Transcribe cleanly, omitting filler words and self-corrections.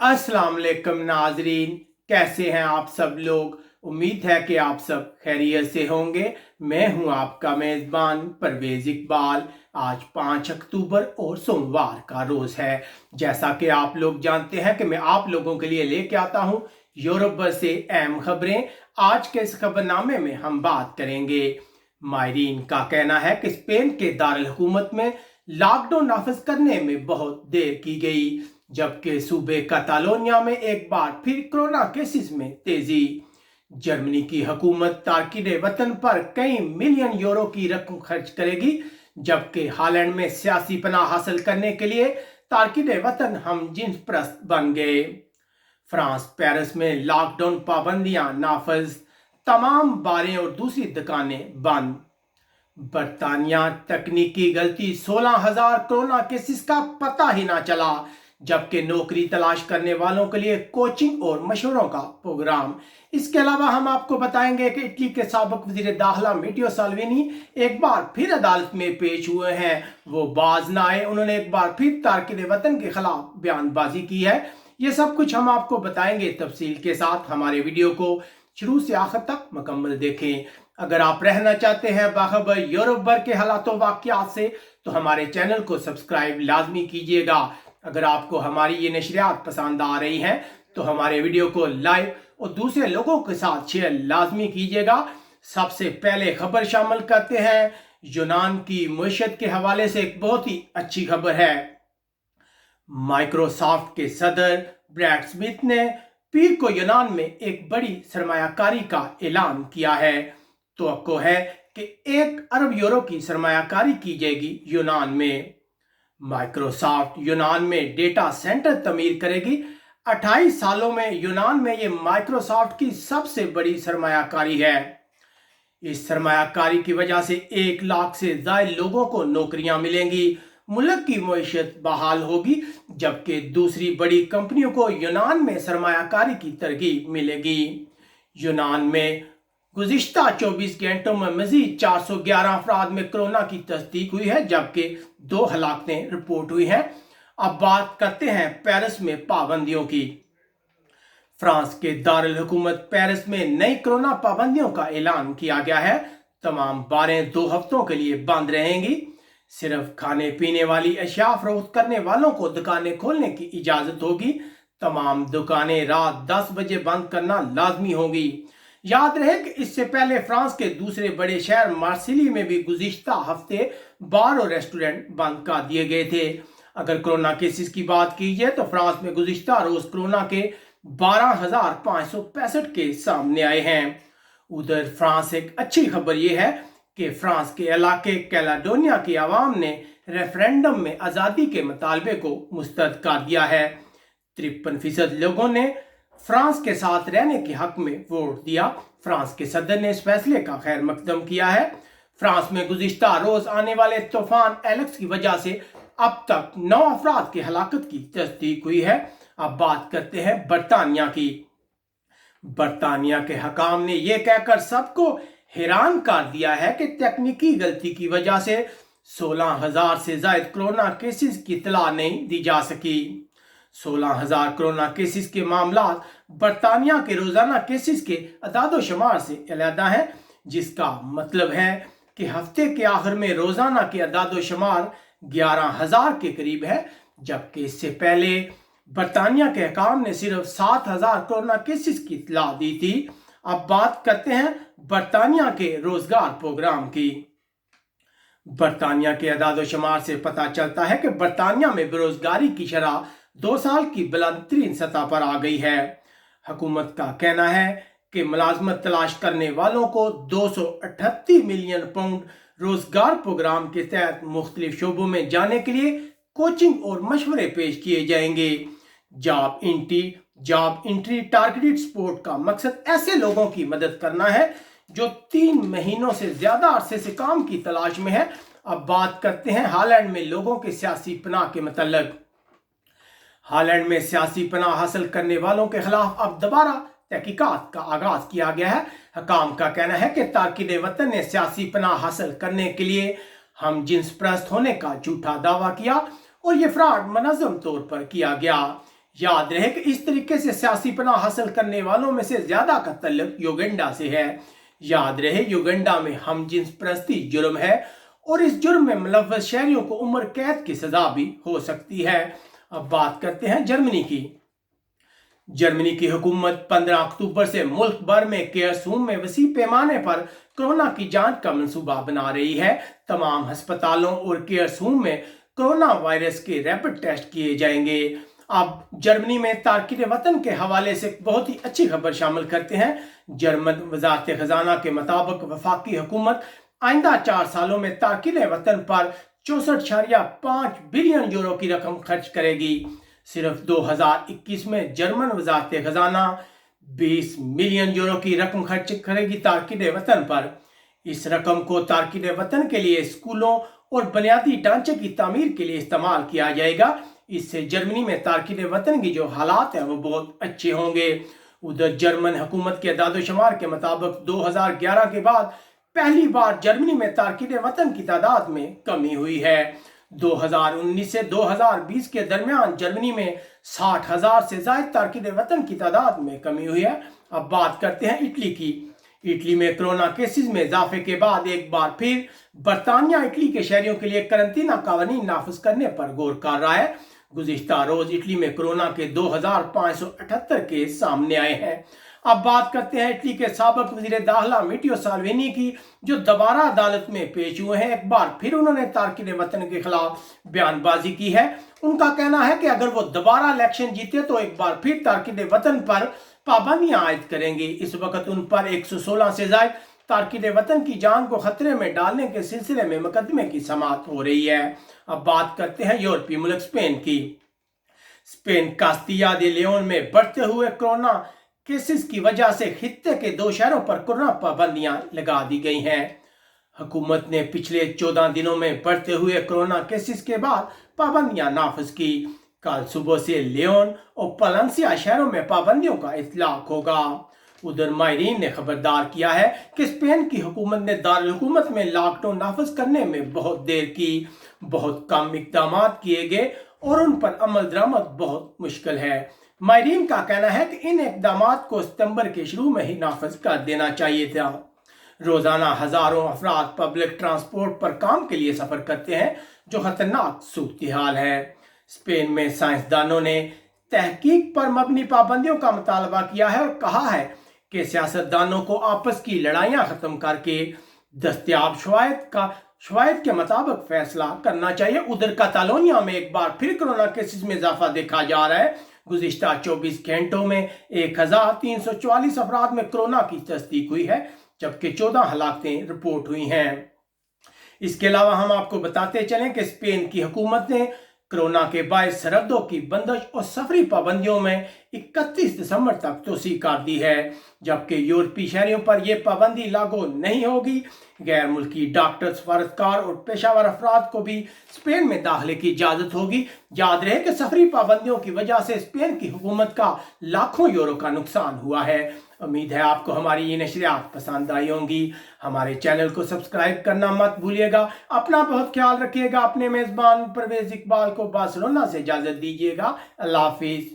अस्सलाम वालेकुम नाजरीन, कैसे हैं आप सब लोग। उम्मीद है कि आप सब खैरियत से होंगे। मैं हूं आपका मेज़बान परवेज़ इकबाल। आज 5 अक्टूबर और सोमवार का रोज़ है। जैसा कि आप लोग जानते हैं कि मैं आप लोगों के लिए लेके आता हूं यूरोप भर से अहम खबरें। आज के इस खबरनामे में हम बात करेंगे। मायरीन का कहना है कि स्पेन के दारुल हुकूमत में लॉकडाउन नाफिज करने में बहुत देर की गई, जबकि सूबे कैटालोनिया में एक बार फिर कोरोना केसेस में तेजी। जर्मनी की हुकूमत तारकीन वतन पर कई मिलियन यूरो की रकम खर्च करेगी, जबकि हालैंड में सियासी पनाह हासिल करने के लिए तारकीन वतन हम जिन्स परस्त बन गए। फ्रांस पेरिस में लॉकडाउन पाबंदियां नाफिज, तमाम बारें और दूसरी दुकानें बंद। बरतानिया तकनीकी गलती, 16,000 कोरोना केसेस का पता ही ना चला, जबकि नौकरी तलाश करने वालों के लिए कोचिंग और मशवरों का प्रोग्राम। इसके अलावा हम आपको बताएंगे कि इटली के साबिक वजीर दाखिला मैटेओ साल्विनी एक बार फिर अदालत में पेश हुए हैं। वो बाज ना आए, उन्होंने एक बार फिर तारकीन वतन के खिलाफ बयानबाजी की है। ये सब कुछ हम आपको बताएंगे तफसील के साथ। हमारे वीडियो को शुरू से आखिर तक मुकम्मल देखें। अगर आप रहना चाहते हैं बाखबर यूरोप भर के हालातों वाक़यात से, तो हमारे चैनल को सब्सक्राइब लाजमी कीजिएगा। अगर आपको हमारी ये नशरियात पसंद आ रही हैं तो हमारे वीडियो को लाइक और दूसरे लोगों के साथ शेयर लाजमी कीजिएगा। सबसे पहले खबर शामिल करते हैं। यूनान की मईशत के हवाले से एक बहुत ही अच्छी खबर है। माइक्रोसॉफ्ट के सदर ब्रैड स्मिथ ने पीर को यूनान में एक बड़ी सरमायाकारी का ऐलान किया है। तो है कि 1 अरब यूरो की सरमायाकारी की जाएगी यूनान में। माइक्रोसॉफ्ट यूनान में डेटा सेंटर तमीर करेगी। 28 सालों में यूनान में ये माइक्रोसॉफ्ट की सबसे बड़ी सरमायाकारी है। इस सरमायाकारी की वजह से 1 लाख से ज्यादा लोगों को नौकरियां मिलेंगी, मुल्क की मईशत बहाल होगी, जबकि दूसरी बड़ी कंपनियों को यूनान में सरमायाकारी की तरगीब मिलेगी। यूनान में गुज़िश्ता 24 घंटों में मजीद 411 अफराद में कोरोना की तस्दीक हुई है, जबकि 2 हलाकतें रिपोर्ट हुई हैं। अब बात करते हैं पेरिस में पाबंदियों की। फ्रांस के दारुल हुकूमत पेरिस में नई कोरोना पाबंदियों का ऐलान किया गया है। तमाम बारें 2 हफ्तों के लिए बंद रहेंगी। सिर्फ खाने पीने वाली अशिया फरोख्त करने वालों को दुकानें खोलने की इजाजत होगी। तमाम दुकानें रात 10 बजे बंद करना लाजमी होगी। याद रहे कि इससे पहले फ्रांस के दूसरे बड़े शहर मार्सिली में भी गुज़िश्ता हफ्ते बार और रेस्टोरेंट बंद कर दिए गए थे। अगर कोरोना केसेस की बात की जाए तो फ्रांस में गुज़िश्ता रोज कोरोना के 12,565 केस सामने आए हैं। उधर फ्रांस एक अच्छी खबर यह है कि फ्रांस के इलाके कैलाडोनिया की आवाम ने रेफरेंडम में आज़ादी के मुतालबे को मुस्तरद कर दिया है। 53% लोगों ने फ्रांस के साथ रहने के हक में वोट दिया। फ्रांस के सदर ने इस फैसले का खैर मकदम किया है। फ्रांस में गुज़िश्ता रोज आने वाले तूफान एलेक्स की वजह से अब तक 9 अफराद की हलाकत की तस्दीक हुई है। अब बात करते हैं बरतानिया की। बरतानिया के हकाम ने यह कहकर सबको हैरान कर दिया है कि तकनीकी गलती की वजह से 16,000 से ज्यादा कोरोना केसेस की इत्तला नहीं दी जा सकी। 16,000 कोरोना केसेस के मामला बरतानिया के रोजाना केसेस के अदाद शुमार से अलहदा है, जिसका मतलब है कि हफ्ते के आखिर में रोजाना के अदाद शुमार 11,000 के करीब है, जबकि इससे पहले बरतानिया के हकाम ने सिर्फ 7,000 कोरोना केसेस की इत्तला दी थी। अब बात करते हैं बरतानिया के रोजगार प्रोग्राम की। बरतानिया के अदाद शुमार से पता चलता है कि बरतानिया में बेरोजगारी की शरह 2 साल की बुलंद तरीन सतह पर आ गई है। हुकूमत का कहना है कि मुलाजमत तलाश करने वालों को 238 मिलियन पाउंड रोजगार प्रोग्राम के तहत मुख्तलिफ शोबों में जाने के लिए कोचिंग और मशवरे पेश किए जाएंगे। जॉब इंट्री टारगेटेड सपोर्ट का मकसद ऐसे लोगों की मदद करना है जो 3 महीनों से ज्यादा अरसे से काम की तलाश में है। अब बात करते हैं हालैंड में लोगों के सियासी पनाह के मतलब। हालैंड में सियासी पनाह हासिल करने वालों के खिलाफ अब दोबारा तहकीकात का आगाज किया गया है। हकाम का कहना है कि तारकीन वतन ने सियासी पनाह हासिल करने के लिए हम जिन्स परस्त होने का झूठा दावा किया और ये फ्रॉड मनज़्ज़म तौर पर किया गया। याद रहे कि इस तरीके से सियासी पनाह हासिल करने वालों में से ज्यादा का तल्लुक युगांडा से है। याद रहे युगांडा में हम जिन्स परस्ती जुर्म है और इस जुर्म में मुलव्वस शहरियों को उम्र कैद की सजा भी हो सकती है। अब बात करते हैं जर्मनी की। जर्मनी की हुकूमत 15 अक्टूबर से मुल्क भर में केयर्स होम में वसी पैमाने पर कोरोना की जांच का मंसूबा बना रही है। तमाम अस्पतालों और केयर्स होम में कोरोना वायरस के रैपिड टेस्ट किए जाएंगे। अब जर्मनी में तारकीन वतन के हवाले से बहुत ही अच्छी खबर शामिल करते हैं। जर्मन वजारत खजाना के मुताबिक वफाकी हुकूमत आइंदा 4 सालों में तारकीन वतन पर 64.5 बिलियन यूरो की रकम खर्च करेगी। सिर्फ 2021 में जर्मन वजारत खजाना 20 मिलियन यूरो की रकम खर्च करेगी तारकीन वतन पर। इस रकम को तारकीन वतन के लिए स्कूलों और बुनियादी ढांचे की तामीर के लिए इस्तेमाल किया जाएगा। इससे जर्मनी में तारकीन वतन की जो हालात हैं वो बहुत अच्छे होंगे। उधर जर्मन हुकूमत के दादोशुमार के मुताबिक 2011 के बाद पहली बार जर्मनी में तारकीन वतन की तादाद में कमी हुई है। 2019 से 2020 के दरमियान जर्मनी में 60,000 से ज्यादा तारकीन वतन की तादाद में कमी हुई है। अब बात करते हैं इटली की। इटली में कोरोना केसेस में इजाफे के बाद एक बार फिर बरतानिया इटली के शहरियों के लिए करंतना कानून नाफिज करने पर गौर कर रहा है। गुज़िश्ता रोज इटली में कोरोना के 2,578 केस सामने आए हैं। अब बात करते हैं इटली के साबिक वज़ीर दाखिला मैटेओ साल्विनी की, जो दोबारा अदालत में पेश हुए हैं। एक बार फिर उन्होंने तारकीन वतन के खिलाफ बयानबाजी की है। उनका कहना है कि अगर वो दोबारा इलेक्शन जीते तो एक बार फिर तारकीन वतन पर पाबंदियां आयद करेंगे। इस वक्त उन पर 116 से ज्यादा तारकीन वतन की जान को खतरे में डालने के सिलसिले में मुकदमे की समाअत हो रही है। अब बात करते हैं यूरोपीय मुल्क स्पेन की। स्पेन कास्तिया दे लियोन में बढ़ते हुए कोरोना केसेस की वजह से खित्ते के 2 शहरों पर कोरोना पाबंदियां लगा दी गई हैं। हुकूमत ने पिछले 14 दिनों में बढ़ते हुए कोरोना केसेस के बाद पाबंदियां नाफिज की। कल सुबह से लियोन और पलेंसिया शहरों में पाबंदियों का इतलाक होगा। उधर माहिरीन ने खबरदार किया है कि स्पेन की हुकूमत ने दारुल हुकूमत में लॉकडाउन नाफिज करने में बहुत देर की, बहुत कम इकदाम किए गए और उन पर अमल दरामद बहुत मुश्किल है। माहिरीन का कहना है कि इन इकदाम को सितंबर के शुरू में ही नाफिज कर देना चाहिए था। रोजाना हजारों अफराद पब्लिक ट्रांसपोर्ट पर काम के लिए सफर करते हैं, जो खतरनाक सूरत हाल है। स्पेन में साइंसदानों ने तहकीक पर मबनी पाबंदियों का मुतालबा किया है और कहा है कि सियासतदानों को आपस की लड़ाइयां खत्म करके दस्तयाब शवायद के मुताबिक फैसला करना चाहिए। उधर कातालोनिया में एक बार फिर कोरोना केसेस में इजाफा देखा जा रहा है। गुज़िश्ता 24 घंटों में 1,344 अफराद में कोरोना की तस्दीक हुई है, जबकि 14 हलाकतें रिपोर्ट हुई हैं। इसके अलावा हम आपको बताते चलें कि स्पेन की हुकूमत ने कोरोना के बायस सरहदों की बंदिश और सफरी पाबंदियों में 31 दिसंबर तक तोसी कर दी है, जबकि यूरोपीय शहरियों पर यह पाबंदी लागू नहीं होगी। गैर मुल्की डॉक्टर, सफारतकार और पेशावर अफराद को भी स्पेन में दाखिले की इजाजत होगी। याद रहे कि सफरी पाबंदियों की वजह से स्पेन की हुकूमत का लाखों यूरो का नुकसान हुआ है। उम्मीद है आपको हमारी ये नशरियात पसंद आई होंगी। हमारे चैनल को सब्सक्राइब करना मत भूलिएगा। अपना बहुत ख्याल रखिएगा। अपने मेजबान परवेज इकबाल को बार्सिलोना से इजाजत दीजिएगा। अल्लाह हाफिज।